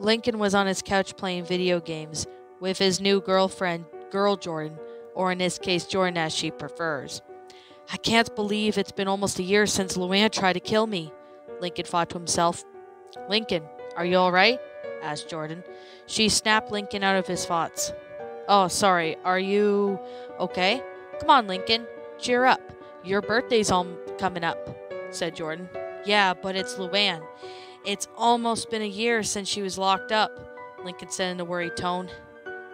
Lincoln was on his couch playing video games with his new girlfriend, Girl Jordan, or in this case, Jordan as she prefers. I can't believe it's been almost a year since Luann tried to kill me, Lincoln thought to himself. Lincoln, are you alright? Asked Jordan. She snapped Lincoln out of his thoughts. Oh, sorry, are you okay? Come on, Lincoln, cheer up. Your birthday's all coming up, said Jordan. Yeah, but it's Luann. It's almost been a year since she was locked up, Lincoln said in a worried tone.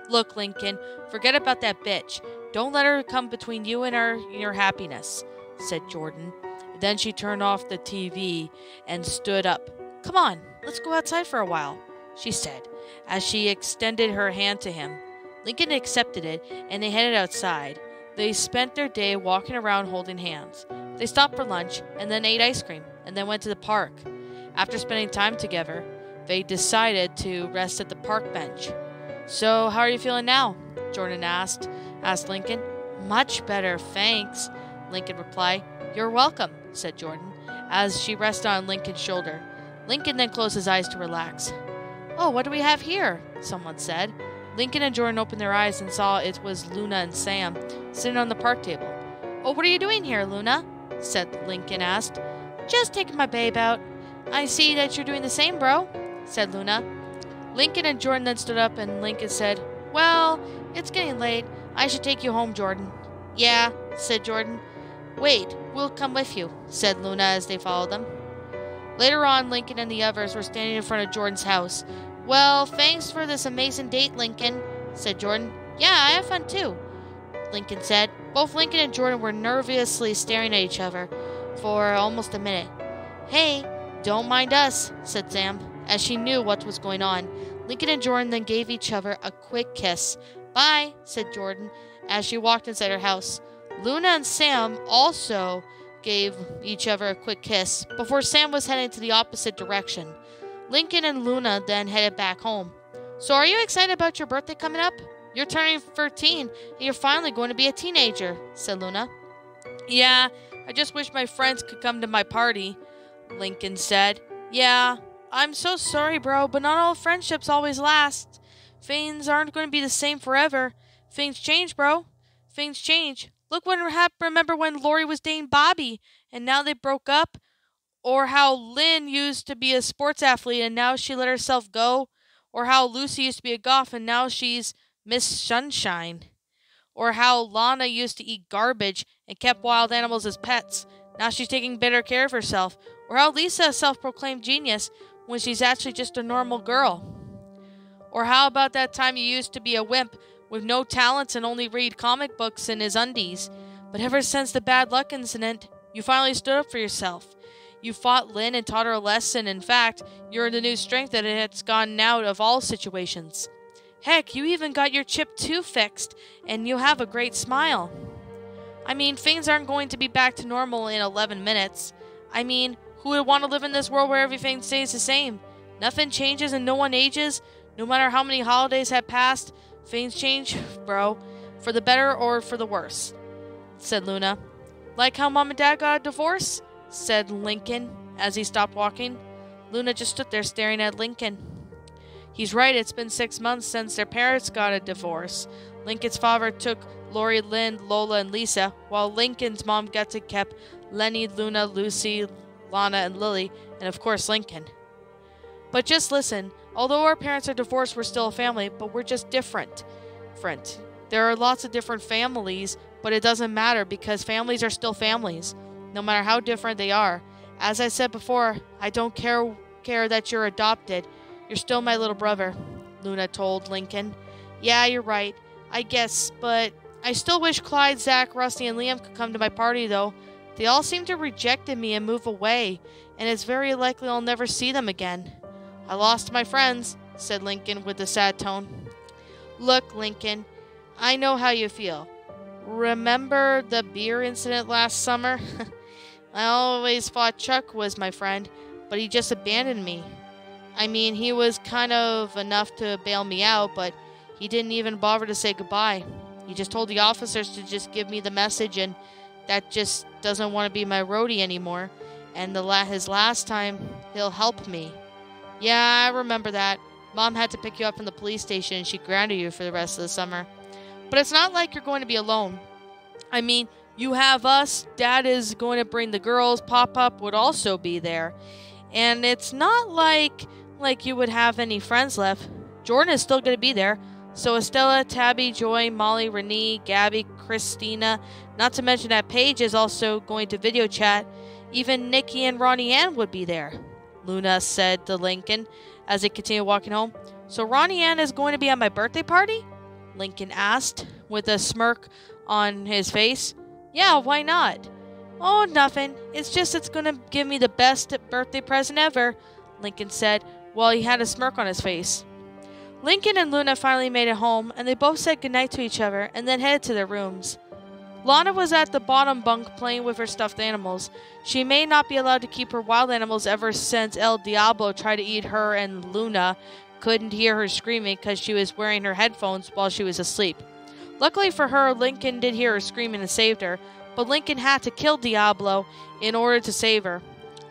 Look, Lincoln, forget about that bitch. Don't let her come between you and your happiness, said Jordan. Then she turned off the TV and stood up. Come on, let's go outside for a while, she said, as she extended her hand to him. Lincoln accepted it, and they headed outside. They spent their day walking around holding hands. They stopped for lunch, and then ate ice cream, and then went to the park. After spending time together, they decided to rest at the park bench. So, how are you feeling now? Jordan asked Lincoln. Much better, thanks, Lincoln replied. You're welcome, said Jordan, as she rested on Lincoln's shoulder. Lincoln then closed his eyes to relax. Oh, what do we have here? Someone said. Lincoln and Jordan opened their eyes and saw it was Luna and Sam sitting on the park table. Oh, what are you doing here, Luna? Said Lincoln asked. Just taking my babe out. I see that you're doing the same, bro, said Luna. Lincoln and Jordan then stood up and Lincoln said, Well, it's getting late. I should take you home, Jordan. Yeah, said Jordan. Wait, we'll come with you, said Luna as they followed them. Later on, Lincoln and the others were standing in front of Jordan's house. Well, thanks for this amazing date, Lincoln, said Jordan. Yeah, I have fun too, Lincoln said. Both Lincoln and Jordan were nervously staring at each other for almost a minute. Hey, don't mind us, said Sam, as she knew what was going on. Lincoln and Jordan then gave each other a quick kiss. Bye, said Jordan, as she walked inside her house. Luna and Sam also gave each other a quick kiss before Sam was heading to the opposite direction. Lincoln and Luna then headed back home. So are you excited about your birthday coming up? You're turning 13 and you're finally going to be a teenager, said Luna. Yeah, I just wish my friends could come to my party, Lincoln said. Yeah, I'm so sorry, bro, but not all friendships always last. Things aren't going to be the same forever. Things change, bro. Things change. Look what happened. Remember when Lori was dating Bobby and now they broke up? Or how Lynn used to be a sports athlete and now she let herself go? Or how Lucy used to be a goth and now she's Miss Sunshine? Or how Lana used to eat garbage and kept wild animals as pets. Now she's taking better care of herself. Or how Lisa, a self-proclaimed genius, when she's actually just a normal girl. Or how about that time you used to be a wimp with no talents and only read comic books in his undies. But ever since the bad luck incident, you finally stood up for yourself. You fought Lynn and taught her a lesson. In fact, you're the new strength that has gotten out of all situations. Heck, you even got your chip tooth fixed, and you have a great smile. I mean, things aren't going to be back to normal in 11 minutes. I mean, who would want to live in this world where everything stays the same? Nothing changes and no one ages. No matter how many holidays have passed, things change, bro. For the better or for the worse, said Luna. Like how Mom and Dad got a divorce? Said Lincoln as he stopped walking. Luna just stood there staring at Lincoln. He's right, it's been 6 months since their parents got a divorce. Lincoln's father took Lori, Lynn, Lola, and Lisa, while Lincoln's mom got to keep Lenny, Luna, Lucy, Lana, and Lily, and of course Lincoln. But just listen, although our parents are divorced, we're still a family, but we're just different. There are lots of different families, but it doesn't matter because families are still families, no matter how different they are. As I said before, I don't care that you're adopted. You're still my little brother, Luna told Lincoln. Yeah, you're right, I guess, but I still wish Clyde, Zach, Rusty, and Liam could come to my party, though. They all seem to have rejected me and move away, and it's very likely I'll never see them again. I lost my friends, said Lincoln with a sad tone. Look, Lincoln, I know how you feel. Remember the beer incident last summer? I always thought Chuck was my friend, but he just abandoned me. I mean, he was kind of enough to bail me out, but he didn't even bother to say goodbye. He just told the officers to just give me the message and that just doesn't want to be my roadie anymore. And his last time, he'll help me. Yeah, I remember that. Mom had to pick you up from the police station and she grounded you for the rest of the summer. But it's not like you're going to be alone. I mean, you have us. Dad is going to bring the girls. Pop-Up would also be there. And it's not like you would have any friends left. Jordan is still going to be there. So Estella, Tabby, Joy, Molly, Renee, Gabby, Christina, not to mention that Paige is also going to video chat. Even Nikki and Ronnie Ann would be there, Luna said to Lincoln as they continued walking home. So Ronnie Ann is going to be at my birthday party? Lincoln asked with a smirk on his face. Yeah, why not? Oh, nothing. It's going to give me the best birthday present ever, Lincoln said while he had a smirk on his face. Lincoln and Luna finally made it home, and they both said goodnight to each other and then headed to their rooms. Lana was at the bottom bunk playing with her stuffed animals. She may not be allowed to keep her wild animals ever since El Diablo tried to eat her, and Luna couldn't hear her screaming because she was wearing her headphones while she was asleep. Luckily for her, Lincoln did hear her screaming and saved her, but Lincoln had to kill Diablo in order to save her.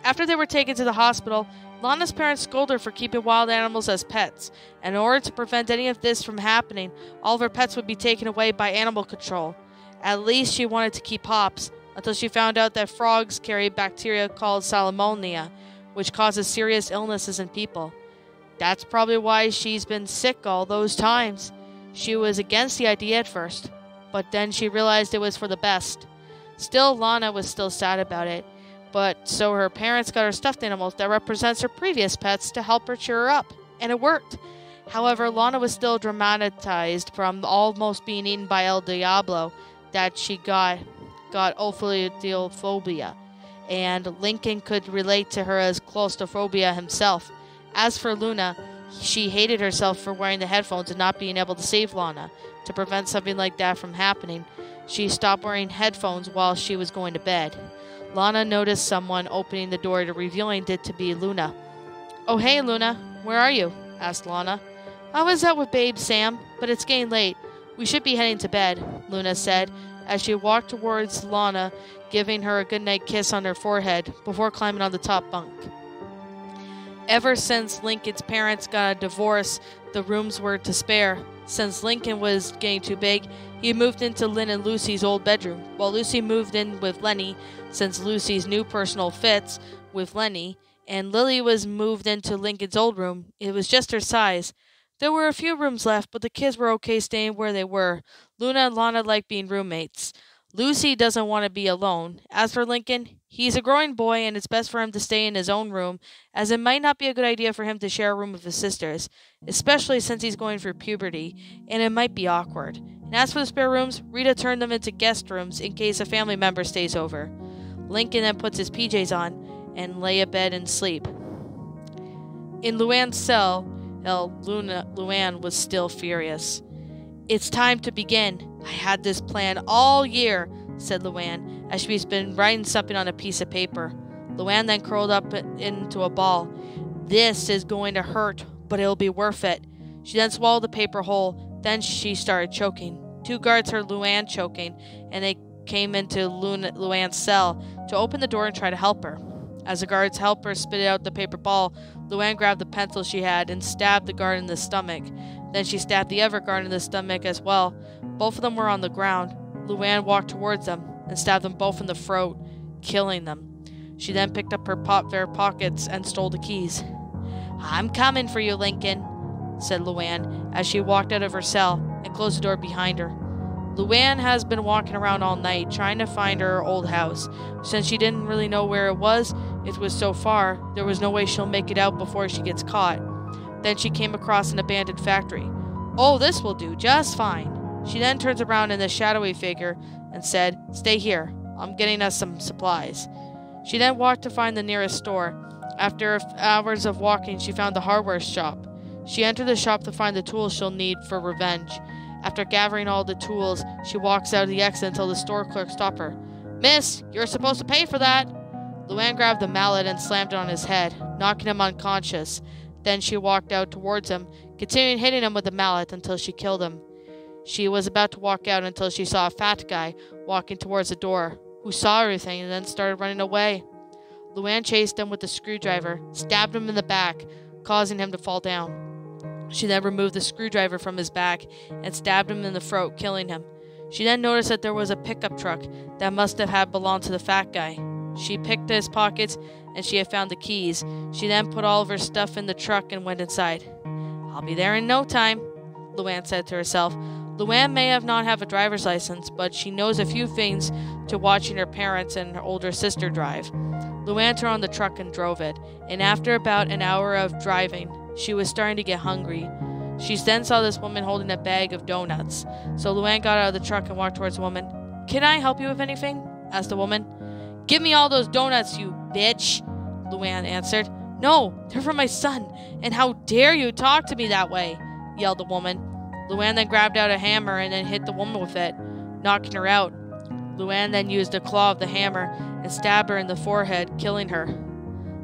After they were taken to the hospital, Lana's parents scolded her for keeping wild animals as pets, and in order to prevent any of this from happening, all of her pets would be taken away by animal control. At least she wanted to keep Pops, until she found out that frogs carry bacteria called salmonella, which causes serious illnesses in people. That's probably why she's been sick all those times. She was against the idea at first, but then she realized it was for the best. Still, Lana was still sad about it, but so her parents got her stuffed animals that represents her previous pets to help her cheer her up, and it worked. However, Lana was still dramatized from almost being eaten by El Diablo that she got ophidiophobia, and Lincoln could relate to her as claustrophobia himself. As for Luna, she hated herself for wearing the headphones and not being able to save Lana. To prevent something like that from happening, she stopped wearing headphones while she was going to bed. Lana noticed someone opening the door, revealing it to be Luna. Oh, hey, Luna. Where are you? Asked Lana. I was out with Babe Sam, but it's getting late. We should be heading to bed, Luna said, as she walked towards Lana, giving her a goodnight kiss on her forehead before climbing on the top bunk. Ever since Lincoln's parents got a divorce, the rooms were to spare. Since Lincoln was getting too big, he moved into Lynn and Lucy's old bedroom, while Lucy moved in with Lenny, since Lucy's new personal fits with Lenny, and Lily was moved into Lincoln's old room. It was just her size. There were a few rooms left, but the kids were okay staying where they were. Luna and Lana liked being roommates. Lucy doesn't want to be alone. As for Lincoln, he's a growing boy and it's best for him to stay in his own room, as it might not be a good idea for him to share a room with his sisters, especially since he's going through puberty, and it might be awkward. And as for the spare rooms, Rita turned them into guest rooms in case a family member stays over. Lincoln then puts his PJs on and lay abed and sleep. In Luann's cell, Luann was still furious. It's time to begin. I had this plan all year, said Luann, as she's been writing something on a piece of paper. Luann then curled up into a ball. This is going to hurt, but it'll be worth it. She then swallowed the paper whole. Then she started choking. 2 guards heard Luann choking, and they came into Luann's cell to open the door and try to help her. As the guards helped her spit out the paper ball, Luann grabbed the pencil she had and stabbed the guard in the stomach. Then she stabbed the other guard in the stomach as well. Both of them were on the ground. Luann walked towards them and stabbed them both in the throat, killing them. She then picked up their pockets and stole the keys. I'm coming for you, Lincoln, said Luann as she walked out of her cell and closed the door behind her. Luann has been walking around all night trying to find her old house. Since she didn't really know where it was so far, there was no way she'll make it out before she gets caught. Then she came across an abandoned factory. Oh, this will do just fine. She then turns around in the shadowy figure and said, Stay here. I'm getting us some supplies. She then walked to find the nearest store. After hours of walking, she found the hardware shop. She entered the shop to find the tools she'll need for revenge. After gathering all the tools, she walks out of the exit until the store clerk stopped her. Miss, you're supposed to pay for that. Luann grabbed the mallet and slammed it on his head, knocking him unconscious. Then she walked out towards him, continuing hitting him with the mallet until she killed him. She was about to walk out until she saw a fat guy walking towards the door, who saw everything and then started running away. Luann chased him with the screwdriver, stabbed him in the back, causing him to fall down. She then removed the screwdriver from his back and stabbed him in the throat, killing him. She then noticed that there was a pickup truck that must have had belonged to the fat guy. She picked his pockets and she had found the keys. She then put all of her stuff in the truck and went inside. "I'll be there in no time," Luann said to herself. Luann may not have a driver's license, but she knows a few things to watching her parents and her older sister drive. Luann turned on the truck and drove it, and after about an hour of driving, she was starting to get hungry. She then saw this woman holding a bag of donuts, so Luann got out of the truck and walked towards the woman. "Can I help you with anything?" asked the woman. "Give me all those donuts, you bitch," Luann answered. "No, they're for my son, and how dare you talk to me that way?" yelled the woman. Luann then grabbed out a hammer and then hit the woman with it, knocking her out. Luann then used the claw of the hammer and stabbed her in the forehead, killing her.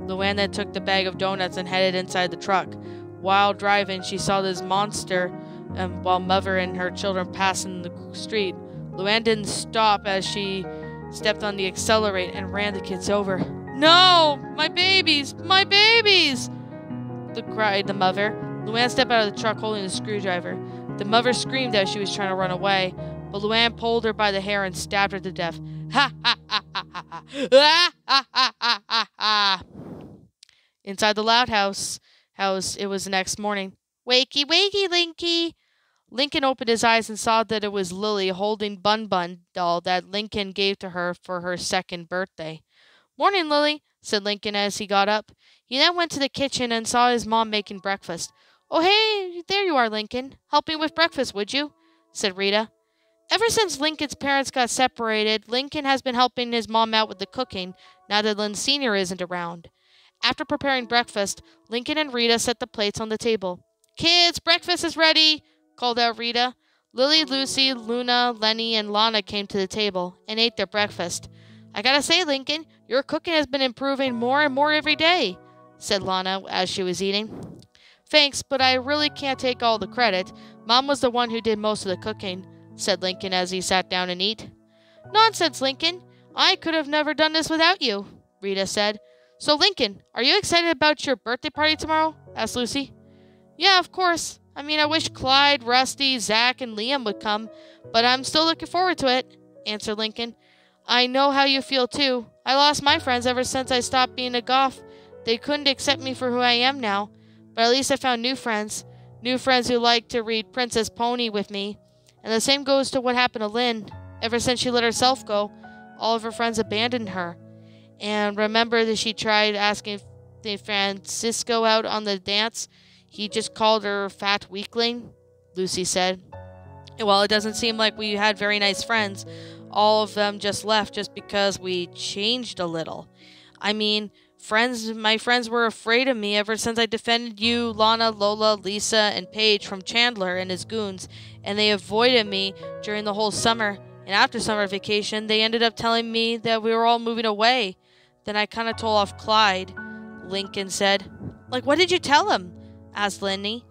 Luann then took the bag of donuts and headed inside the truck. While driving, she saw this monster while mother and her children passing the street. Luann didn't stop as she stepped on the accelerator and ran the kids over. "No! My babies! My babies!" cried the mother. Luann stepped out of the truck holding the screwdriver. The mother screamed as she was trying to run away, but Luann pulled her by the hair and stabbed her to death. "Ha ha ha ha ha ha! Ha ha ha ha ha!" Inside the loud house, it was the next morning. "Wakey, wakey, Linky!" Lincoln opened his eyes and saw that it was Lily holding Bun Bun doll that Lincoln gave to her for her 2nd birthday. "Morning, Lily," said Lincoln as he got up. He then went to the kitchen and saw his mom making breakfast. "Oh, hey, there you are, Lincoln. Help me with breakfast, would you?" said Rita. Ever since Lincoln's parents got separated, Lincoln has been helping his mom out with the cooking now that Lynn Sr. isn't around. After preparing breakfast, Lincoln and Rita set the plates on the table. "Kids, breakfast is ready," called out Rita. Lily, Lucy, Luna, Lenny, and Lana came to the table and ate their breakfast. "I gotta say, Lincoln, your cooking has been improving more and more every day," said Lana as she was eating. "Thanks, but I really can't take all the credit. Mom was the one who did most of the cooking," said Lincoln as he sat down and ate. "Nonsense, Lincoln. I could have never done this without you," Rita said. "So, Lincoln, are you excited about your birthday party tomorrow?" asked Lucy. "Yeah, of course. I mean, I wish Clyde, Rusty, Zach, and Liam would come, but I'm still looking forward to it," answered Lincoln. "I know how you feel, too. I lost my friends ever since I stopped being a goth. They couldn't accept me for who I am now, but at least I found new friends who like to read Princess Pony with me. And the same goes to what happened to Lynn. Ever since she let herself go, all of her friends abandoned her. And remember that she tried asking Francisco out on the dance? He just called her a fat weakling," Lucy said. "Well, it doesn't seem like we had very nice friends. All of them just left just because we changed a little. I mean, my friends were afraid of me ever since I defended you, Lana, Lola, Lisa, and Paige from Chandler and his goons, and they avoided me during the whole summer. And after summer vacation, they ended up telling me that we were all moving away. Then I kind of told off Clyde," Lincoln said. "Like, what did you tell him?" asked Lenny.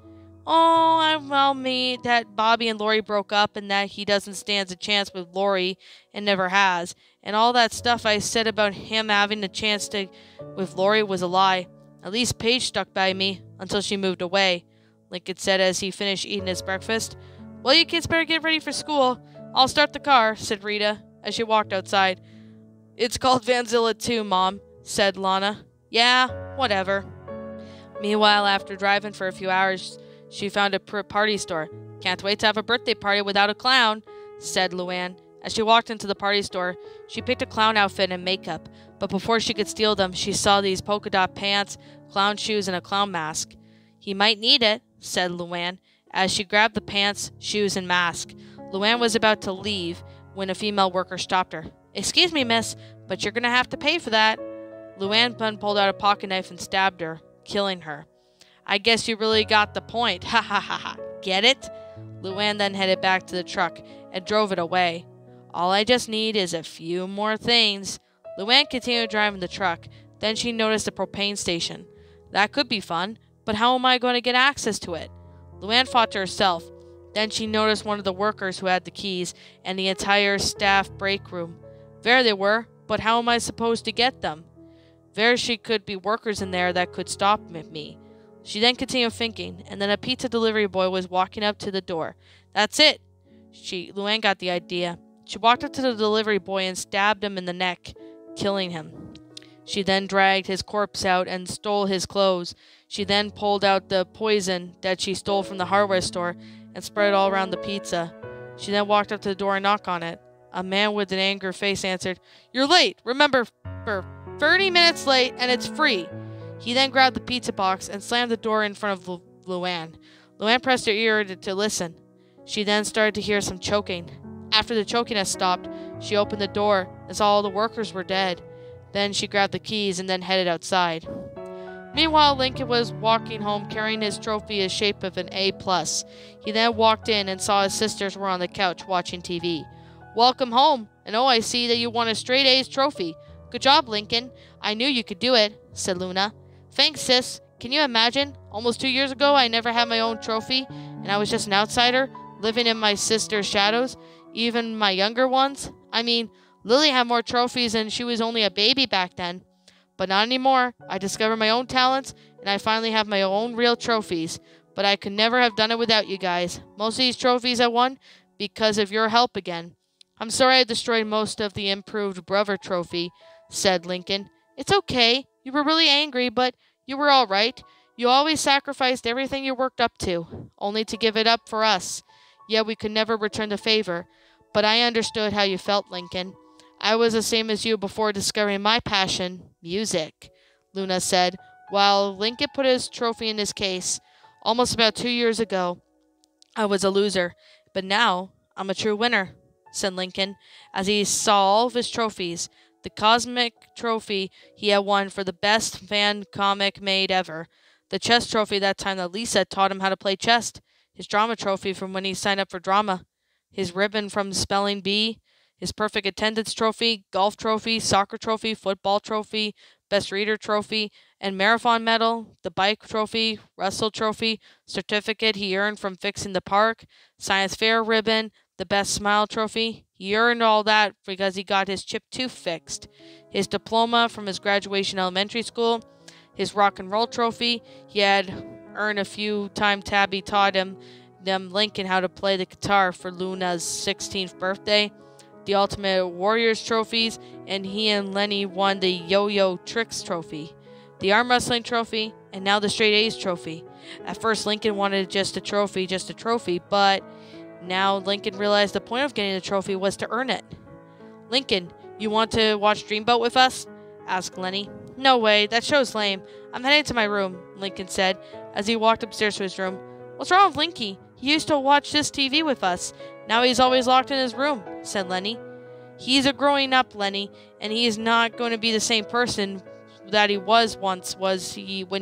That Bobby and Lori broke up and that he doesn't stand a chance with Lori and never has. And all that stuff I said about him having a chance with Lori was a lie. At least Paige stuck by me until she moved away," Lincoln said as he finished eating his breakfast. "Well, you kids better get ready for school. I'll start the car," said Rita as she walked outside. "It's called Vanzilla too, Mom," said Lana. "Yeah, whatever." Meanwhile, after driving for a few hours, she found a party store. "Can't wait to have a birthday party without a clown," said Luann. As she walked into the party store, she picked a clown outfit and makeup, but before she could steal them, she saw these polka dot pants, clown shoes, and a clown mask. "He might need it," said Luann, as she grabbed the pants, shoes, and mask. Luann was about to leave when a female worker stopped her. "Excuse me, miss, but you're going to have to pay for that." Luann pulled out a pocket knife and stabbed her, killing her. "I guess you really got the point. Ha ha ha ha. Get it?" Luann then headed back to the truck and drove it away. "All I just need is a few more things." Luann continued driving the truck. Then she noticed a propane station. That could be fun, but how am I going to get access to it? Luann thought to herself. Then she noticed one of the workers who had the keys and the entire staff break room. There they were, but how am I supposed to get them? There could be workers in there that could stop me. She then continued thinking, and then a pizza delivery boy was walking up to the door. That's it! Luann got the idea. She walked up to the delivery boy and stabbed him in the neck, killing him. She then dragged his corpse out and stole his clothes. She then pulled out the poison that she stole from the hardware store and spread it all around the pizza. She then walked up to the door and knocked on it. A man with an angry face answered, "You're late. Remember, for 30 minutes late, and it's free." He then grabbed the pizza box and slammed the door in front of Luann. Luann pressed her ear to listen. She then started to hear some choking. After the choking had stopped, she opened the door and saw all the workers were dead. Then she grabbed the keys and then headed outside. Meanwhile, Lincoln was walking home carrying his trophy in shape of an A+. He then walked in and saw his sisters were on the couch watching TV. "Welcome home, and oh, I see that you won a straight A's trophy. Good job, Lincoln. I knew you could do it," said Luna. "Thanks, sis. Can you imagine? Almost 2 years ago, I never had my own trophy, and I was just an outsider, living in my sister's shadows, even my younger ones. I mean, Lily had more trophies and she was only a baby back then. But not anymore. I discovered my own talents, and I finally have my own real trophies. But I could never have done it without you guys. Most of these trophies I won because of your help again. I'm sorry I destroyed most of the improved brother trophy," said Lincoln. "It's okay. You were really angry, but you were all right. You always sacrificed everything you worked up to, only to give it up for us. Yet we could never return the favor. But I understood how you felt, Lincoln. I was the same as you before discovering my passion, music," Luna said, while Lincoln put his trophy in his case. "Almost about 2 years ago, I was a loser, but now I'm a true winner," said Lincoln, as he saw all of his trophies. The cosmic trophy he had won for the best fan comic made ever. The chess trophy that time that Lisa taught him how to play chess. His drama trophy from when he signed up for drama. His ribbon from spelling bee. His perfect attendance trophy, golf trophy, soccer trophy, football trophy, best reader trophy, and marathon medal, the bike trophy, Russell trophy, certificate he earned from fixing the park, science fair ribbon, the best smile trophy. He earned all that because he got his chipped tooth fixed. His diploma from his graduation elementary school, his rock and roll trophy he had earned a few times Tabby taught him Lincoln how to play the guitar for Luna's 16th birthday. The Ultimate Warriors trophies, and he and Lenny won the Yo-Yo Tricks trophy, the Arm Wrestling trophy, and now the Straight A's trophy. At first, Lincoln wanted just a trophy, but now Lincoln realized the point of getting the trophy was to earn it. "Lincoln, you want to watch Dreamboat with us?" asked Lenny. "No way, that show's lame. I'm heading to my room," Lincoln said, as he walked upstairs to his room. "What's wrong with Linky? He used to watch this TV with us. Now he's always locked in his room," said Lenny. "He's a growing up, Lenny, and he is not going to be the same person that he was when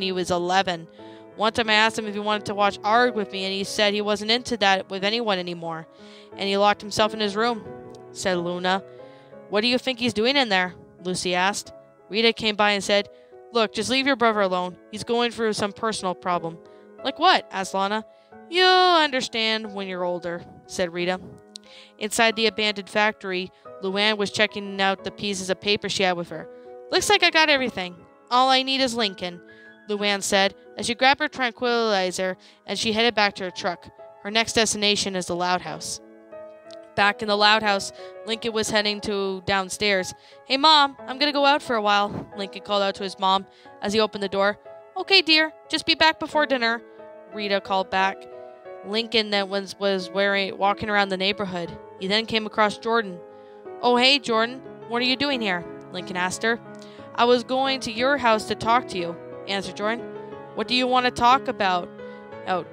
he was 11. One time I asked him if he wanted to watch ARG with me, and he said he wasn't into that with anyone anymore. And he locked himself in his room," said Luna. "What do you think he's doing in there?" Lucy asked. Rita came by and said, "Look, just leave your brother alone. He's going through some personal problem." "Like what?" asked Lana. "You'll understand when you're older," said Rita. Inside the abandoned factory, Luann was checking out the pieces of paper she had with her. "Looks like I got everything. All I need is Lincoln," Luann said as she grabbed her tranquilizer and she headed back to her truck. Her next destination is the Loud House. Back in the Loud House, Lincoln was heading downstairs. "Hey, Mom, I'm going to go out for a while," Lincoln called out to his mom as he opened the door. "Okay, dear, just be back before dinner," Rita called back. Lincoln then was walking around the neighborhood. He then came across Jordan. "Oh, hey, Jordan, what are you doing here?" Lincoln asked her. "I was going to your house to talk to you," answered Jordan. "What do you want to talk about?"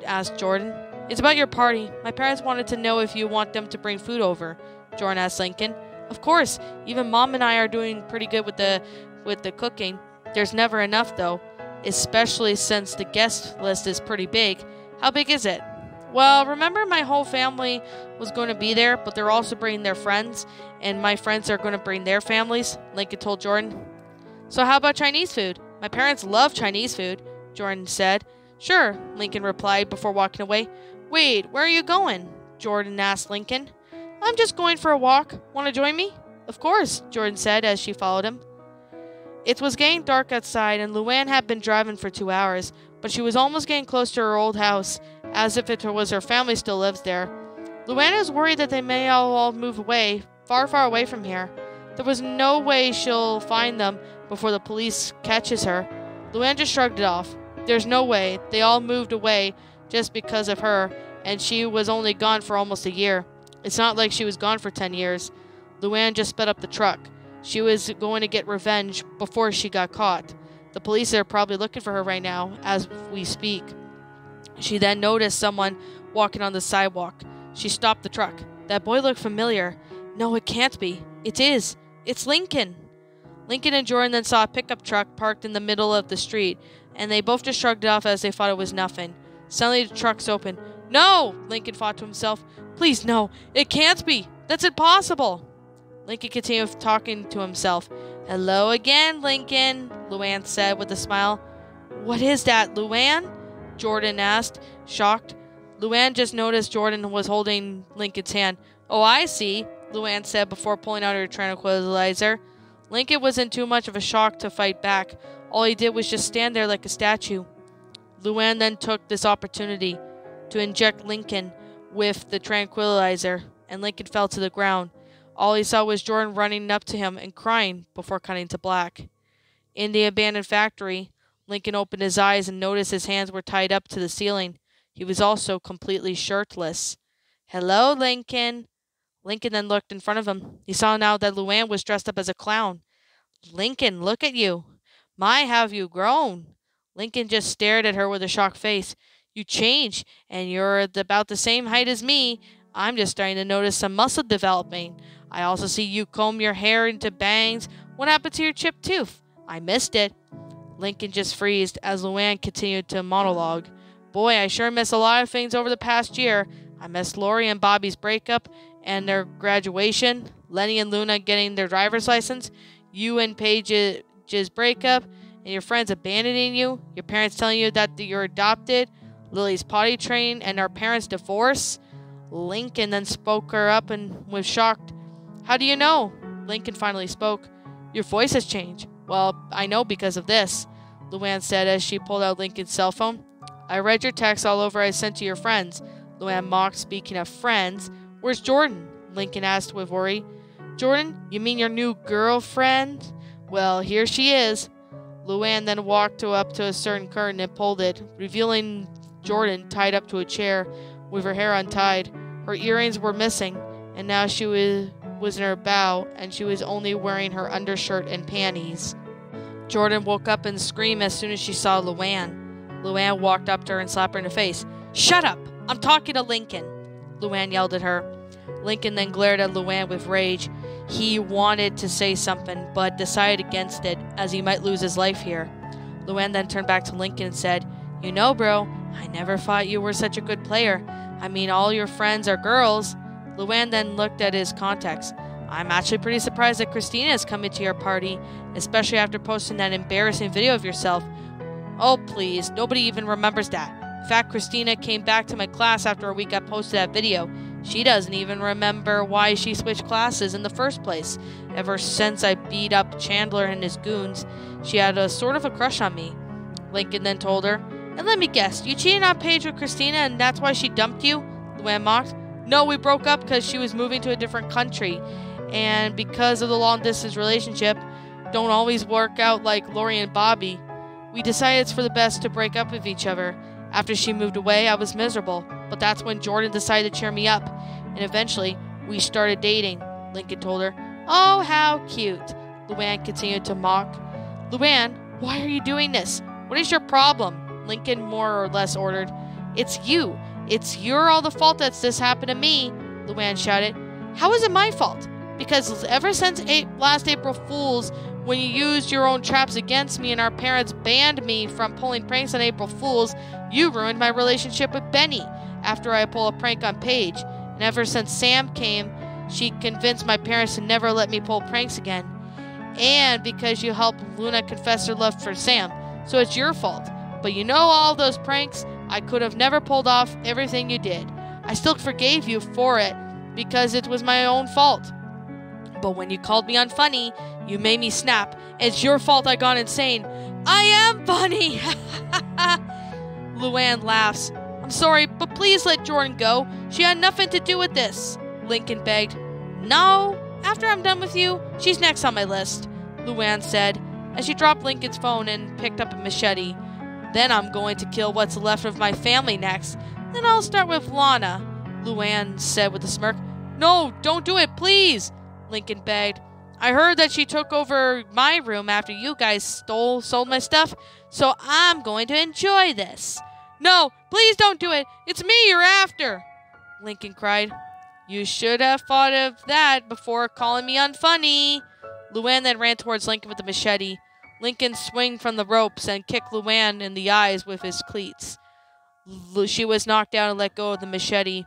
asked Jordan. "It's about your party. My parents wanted to know if you want them to bring food over," Jordan asked Lincoln. "Of course. Even Mom and I are doing pretty good with the cooking. There's never enough, though, especially since the guest list is pretty big. How big is it?" "Well, remember my whole family was going to be there, but they're also bringing their friends, and my friends are going to bring their families," Lincoln told Jordan. "So how about Chinese food? My parents love Chinese food," Jordan said. "Sure," Lincoln replied before walking away. "Wait, where are you going?" Jordan asked Lincoln. "I'm just going for a walk. Want to join me?" "Of course," Jordan said as she followed him. It was getting dark outside, and Luann had been driving for 2 hours. but she was almost getting close to her old house, as if it was her family still lives there. Luann is worried that they may all move away, far, far away from here. There was no way she'll find them before the police catches her. Luann just shrugged it off. There's no way. They all moved away just because of her, and she was only gone for almost a year. It's not like she was gone for 10 years. Luann just sped up the truck. She was going to get revenge before she got caught. The police are probably looking for her right now as we speak. She then noticed someone walking on the sidewalk. She stopped the truck. That boy looked familiar. No, it can't be. It is. It's Lincoln. Lincoln and Jordan then saw a pickup truck parked in the middle of the street, and they both just shrugged it off as they thought it was nothing. Suddenly the truck's open. No! Lincoln thought to himself. Please, no. It can't be. That's impossible. Lincoln continued talking to himself. Hello again, Lincoln, Luann said with a smile. What is that, Luann? Jordan asked, shocked. Luann just noticed Jordan was holding Lincoln's hand. Oh, I see, Luann said before pulling out her tranquilizer. Lincoln was in too much of a shock to fight back. All he did was just stand there like a statue. Luann then took this opportunity to inject Lincoln with the tranquilizer, and Lincoln fell to the ground. All he saw was Jordan running up to him and crying before cutting to black. In the abandoned factory, Lincoln opened his eyes and noticed his hands were tied up to the ceiling. He was also completely shirtless. Hello, Lincoln. Lincoln then looked in front of him. He saw now that Luann was dressed up as a clown. Lincoln, look at you. My, have you grown? Lincoln just stared at her with a shocked face. You changed, and you're about the same height as me. I'm just starting to notice some muscle developing. I also see you comb your hair into bangs. What happened to your chipped tooth? I missed it. Lincoln just freezed as Luann continued to monologue. Boy, I sure miss a lot of things over the past year. I missed Lori and Bobby's breakup and their graduation, Lenny and Luna getting their driver's license, you and Paige's breakup, and your friends abandoning you, your parents telling you that you're adopted, Lily's potty train, and our parents' divorce. Lincoln then spoke her up and was shocked. How do you know? Lincoln finally spoke. Your voice has changed. Well, I know because of this, Luann said as she pulled out Lincoln's cell phone. I read your text all over I sent to your friends, Luann mocked. Speaking of friends, where's Jordan? Lincoln asked with worry. Jordan, you mean your new girlfriend? Well, here she is. Luann then walked up to a certain curtain and pulled it, revealing Jordan tied up to a chair with her hair untied. Her earrings were missing, and now she was in her bow, and she was only wearing her undershirt and panties. Jordan woke up and screamed as soon as she saw Luann. Luann walked up to her and slapped her in the face. Shut up! I'm talking to Lincoln! Luann yelled at her. Lincoln then glared at Luann with rage. He wanted to say something, but decided against it, as he might lose his life here. Luann then turned back to Lincoln and said, You know, bro, I never thought you were such a good player. I mean, all your friends are girls. Luann then looked at his contacts. I'm actually pretty surprised that Christina is coming to your party, especially after posting that embarrassing video of yourself. Oh, please, nobody even remembers that. In fact, Christina came back to my class after a week I posted that video. She doesn't even remember why she switched classes in the first place. Ever since I beat up Chandler and his goons, she had a sort of a crush on me. Lincoln then told her, And let me guess, you cheated on Paige with Christina and that's why she dumped you? Luann mocked. No, we broke up because she was moving to a different country. And because of the long-distance relationship, don't always work out like Lori and Bobby. We decided it's for the best to break up with each other. After she moved away, I was miserable. But that's when Jordan decided to cheer me up. And eventually, we started dating, Lincoln told her. Oh, how cute. Luann continued to mock. Luann, why are you doing this? What is your problem? Lincoln more or less ordered. It's you. It's your all the fault that this happened to me, Luann shouted. How is it my fault? Because ever since last April Fool's, when you used your own traps against me and our parents banned me from pulling pranks on April Fools, you ruined my relationship with Benny after I pulled a prank on Paige. And ever since Sam came, she convinced my parents to never let me pull pranks again. And because you helped Luna confess her love for Sam. So it's your fault. But you know all those pranks? I could have never pulled off everything you did. I still forgave you for it because it was my own fault. But when you called me unfunny, you made me snap. It's your fault I got insane. I am funny! Luann laughs. I'm sorry, but please let Jordan go. She had nothing to do with this. Lincoln begged. No, after I'm done with you, she's next on my list, Luann said, as she dropped Lincoln's phone and picked up a machete. Then I'm going to kill what's left of my family next. Then I'll start with Lana, Luann said with a smirk. No, don't do it, please, Lincoln begged. I heard that she took over my room after you guys sold my stuff, so I'm going to enjoy this. No, please don't do it. It's me you're after, Lincoln cried. You should have thought of that before calling me unfunny. Luann then ran towards Lincoln with a machete. Lincoln swung from the ropes and kicked Luann in the eyes with his cleats. She was knocked down and let go of the machete.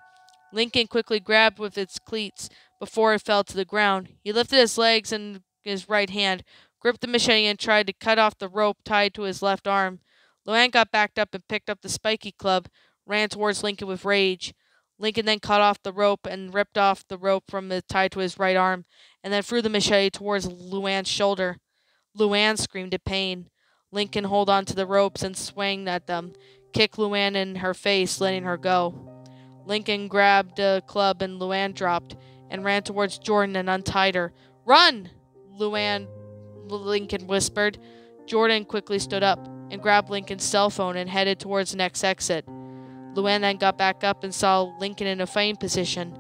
Lincoln quickly grabbed with its cleats before it fell to the ground. He lifted his legs in his right hand, gripped the machete, and tried to cut off the rope tied to his left arm. Luann got backed up and picked up the spiky club, ran towards Lincoln with rage. Lincoln then cut off the rope and ripped off the rope from the tied to his right arm, and then threw the machete towards Luann's shoulder. Luann screamed in pain. Lincoln held on to the ropes and swung at them, kicked Luann in her face, letting her go. Lincoln grabbed a club and Luann dropped, and ran towards Jordan and untied her. Run! Lincoln whispered. Jordan quickly stood up and grabbed Lincoln's cell phone and headed towards the next exit. Luann then got back up and saw Lincoln in a fighting position.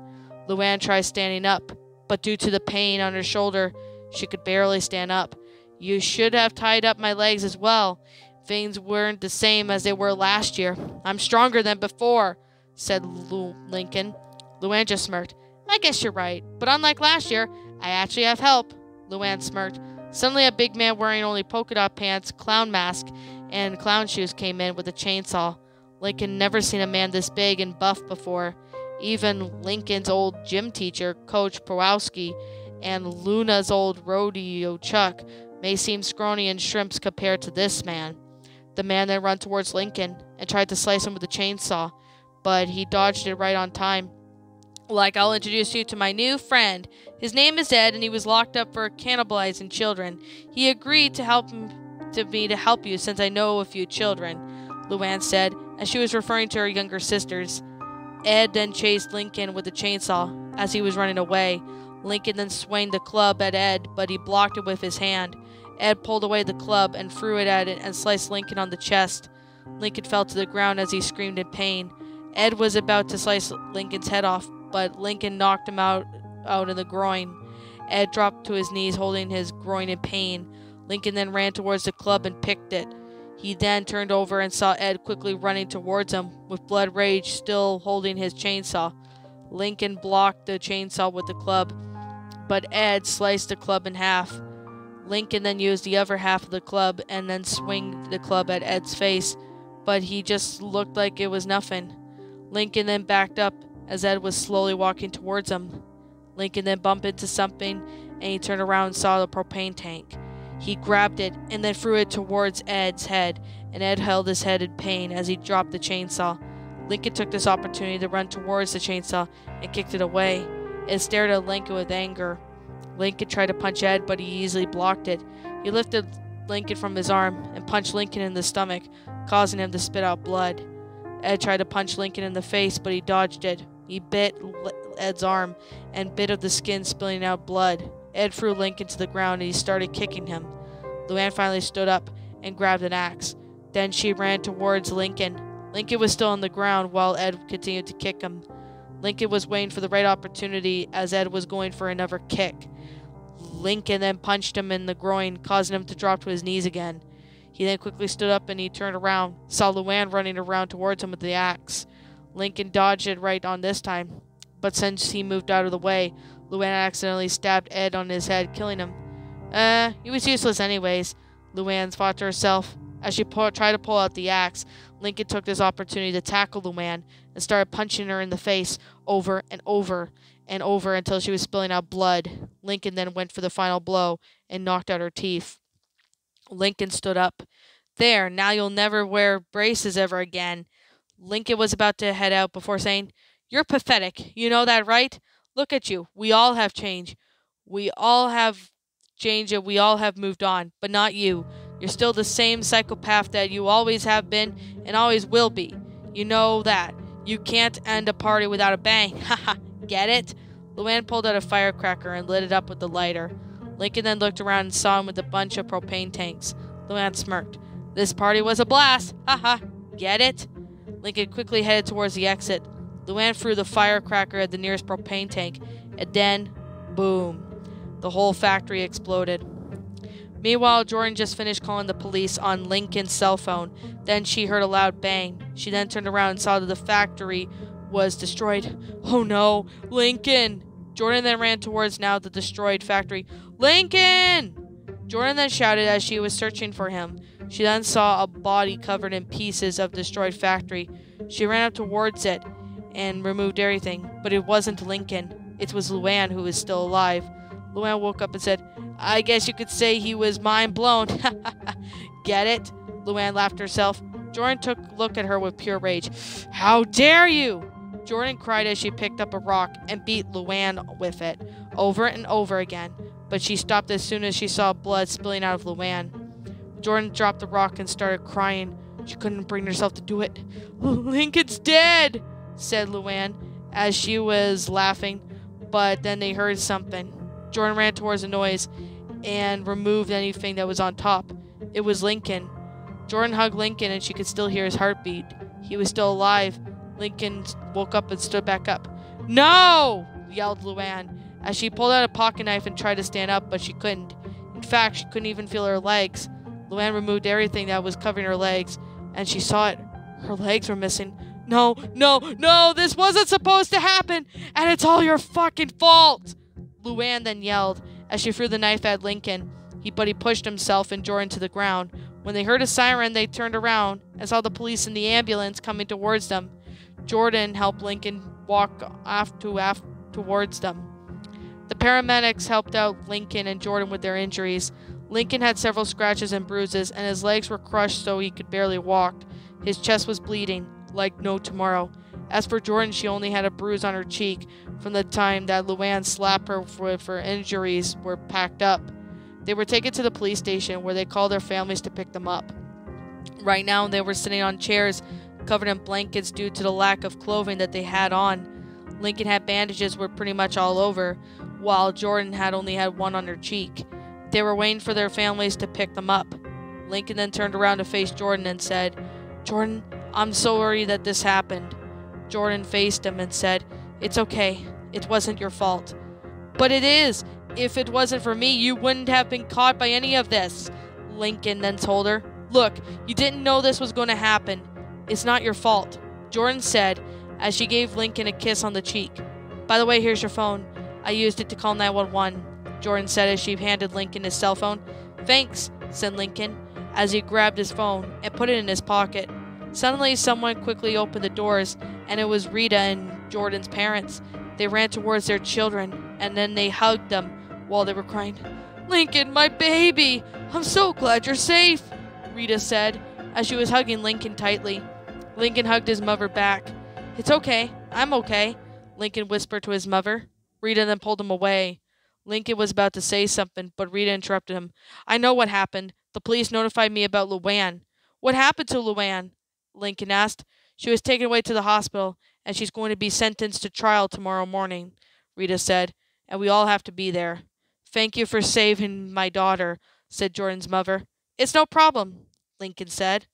Luann tried standing up, but due to the pain on her shoulder, she could barely stand up. You should have tied up my legs as well. Things weren't the same as they were last year. I'm stronger than before, said Lincoln. Luann just smirked. I guess you're right, but unlike last year, I actually have help. Luann smirked. Suddenly a big man wearing only polka dot pants, clown mask, and clown shoes came in with a chainsaw. Lincoln never seen a man this big and buff before. Even Lincoln's old gym teacher, Coach Pawlowski, and Luna's old rodeo Chuck may seem scrawny and shrimps compared to this man. The man then ran towards Lincoln and tried to slice him with a chainsaw, but he dodged it right on time. I'll introduce you to my new friend. His name is Ed, and he was locked up for cannibalizing children. He agreed to help you since I know a few children, Luann said, as she was referring to her younger sisters. Ed then chased Lincoln with a chainsaw as he was running away. Lincoln then swung the club at Ed, but he blocked it with his hand. Ed pulled away the club and threw it at it and sliced Lincoln on the chest. Lincoln fell to the ground as he screamed in pain. Ed was about to slice Lincoln's head off, but Lincoln knocked him out in the groin. Ed dropped to his knees, holding his groin in pain. Lincoln then ran towards the club and picked it. He then turned over and saw Ed quickly running towards him, with blood rage still holding his chainsaw. Lincoln blocked the chainsaw with the club, but Ed sliced the club in half. Lincoln then used the other half of the club and then swung the club at Ed's face, but he just looked like it was nothing. Lincoln then backed up as Ed was slowly walking towards him. Lincoln then bumped into something, and he turned around and saw the propane tank. He grabbed it and then threw it towards Ed's head, and Ed held his head in pain as he dropped the chainsaw. Lincoln took this opportunity to run towards the chainsaw and kicked it away. Ed stared at Lincoln with anger. Lincoln tried to punch Ed, but he easily blocked it. He lifted Lincoln from his arm and punched Lincoln in the stomach, causing him to spit out blood. Ed tried to punch Lincoln in the face, but he dodged it. He bit Ed's arm and bit of the skin, spilling out blood. Ed threw Lincoln to the ground and he started kicking him. Luann finally stood up and grabbed an axe. Then she ran towards Lincoln. Lincoln was still on the ground while Ed continued to kick him. Lincoln was waiting for the right opportunity as Ed was going for another kick. Lincoln then punched him in the groin, causing him to drop to his knees again. He then quickly stood up and he turned around, saw Luann running around towards him with the axe. Lincoln dodged it right on this time, but since he moved out of the way, Luann accidentally stabbed Ed on his head, killing him. He was useless anyways, Luann thought to herself. As she tried to pull out the axe, Lincoln took this opportunity to tackle Luann and started punching her in the face over and over and over until she was spilling out blood. Lincoln then went for the final blow and knocked out her teeth. Lincoln stood up. There, now you'll never wear braces ever again. Lincoln was about to head out before saying, You're pathetic. You know that, right? Look at you. We all have changed. We all have changed and we all have moved on, but not you. You're still the same psychopath that you always have been and always will be. You know that. You can't end a party without a bang. Haha, get it? Luann pulled out a firecracker and lit it up with the lighter. Lincoln then looked around and saw him with a bunch of propane tanks. Luann smirked. This party was a blast. Haha, get it? Lincoln quickly headed towards the exit. Luann threw the firecracker at the nearest propane tank, and then, boom, the whole factory exploded. Meanwhile, Jordan just finished calling the police on Lincoln's cell phone. Then she heard a loud bang. She then turned around and saw that the factory was destroyed. Oh no, Lincoln! Jordan then ran towards now the destroyed factory. Lincoln! Jordan then shouted as she was searching for him. She then saw a body covered in pieces of destroyed factory. She ran up towards it and removed everything, but it wasn't Lincoln. It was Luann who was still alive. Luann woke up and said, I guess you could say he was mind blown. Get it? Luann laughed herself. Jordan took a look at her with pure rage. How dare you! Jordan cried as she picked up a rock and beat Luann with it, over and over again, but she stopped as soon as she saw blood spilling out of Luann. Jordan dropped the rock and started crying. She couldn't bring herself to do it. Lincoln's dead, said Luann as she was laughing, but then they heard something. Jordan ran towards the noise and removed anything that was on top. It was Lincoln. Jordan hugged Lincoln and she could still hear his heartbeat. He was still alive. Lincoln woke up and stood back up. No! Yelled Luann as she pulled out a pocket knife and tried to stand up, but she couldn't. In fact, she couldn't even feel her legs. Luann removed everything that was covering her legs, and she saw it. Her legs were missing. No, no, no! This wasn't supposed to happen! And it's all your fucking fault! Luann then yelled as she threw the knife at Lincoln. But he pushed himself and Jordan to the ground. When they heard a siren, they turned around and saw the police in the ambulance coming towards them. Jordan helped Lincoln walk towards them. The paramedics helped out Lincoln and Jordan with their injuries. Lincoln had several scratches and bruises, and his legs were crushed so he could barely walk. His chest was bleeding, like no tomorrow. As for Jordan, she only had a bruise on her cheek from the time that Luann slapped her with her injuries were packed up. They were taken to the police station where they called their families to pick them up. Right now, they were sitting on chairs covered in blankets due to the lack of clothing that they had on. Lincoln had bandages were pretty much all over, while Jordan had only had one on her cheek. They were waiting for their families to pick them up. Lincoln then turned around to face Jordan and said, Jordan, I'm sorry that this happened. Jordan faced him and said, It's okay. It wasn't your fault. But it is. If it wasn't for me, you wouldn't have been caught by any of this. Lincoln then told her, Look, you didn't know this was going to happen. It's not your fault, Jordan said as she gave Lincoln a kiss on the cheek. By the way, here's your phone. I used it to call 911, Jordan said as she handed Lincoln his cell phone. Thanks, said Lincoln as he grabbed his phone and put it in his pocket. Suddenly, someone quickly opened the doors, and it was Rita and Jordan's parents. They ran towards their children, and then they hugged them while they were crying. Lincoln, my baby! I'm so glad you're safe, Rita said as she was hugging Lincoln tightly. Lincoln hugged his mother back. It's okay. I'm okay, Lincoln whispered to his mother. Rita then pulled him away. Lincoln was about to say something, but Rita interrupted him. I know what happened. The police notified me about Luann. What happened to Luann? Lincoln asked. She was taken away to the hospital, and she's going to be sentenced to trial tomorrow morning, Rita said, and we all have to be there. Thank you for saving my daughter, said Jordan's mother. It's no problem, Lincoln said.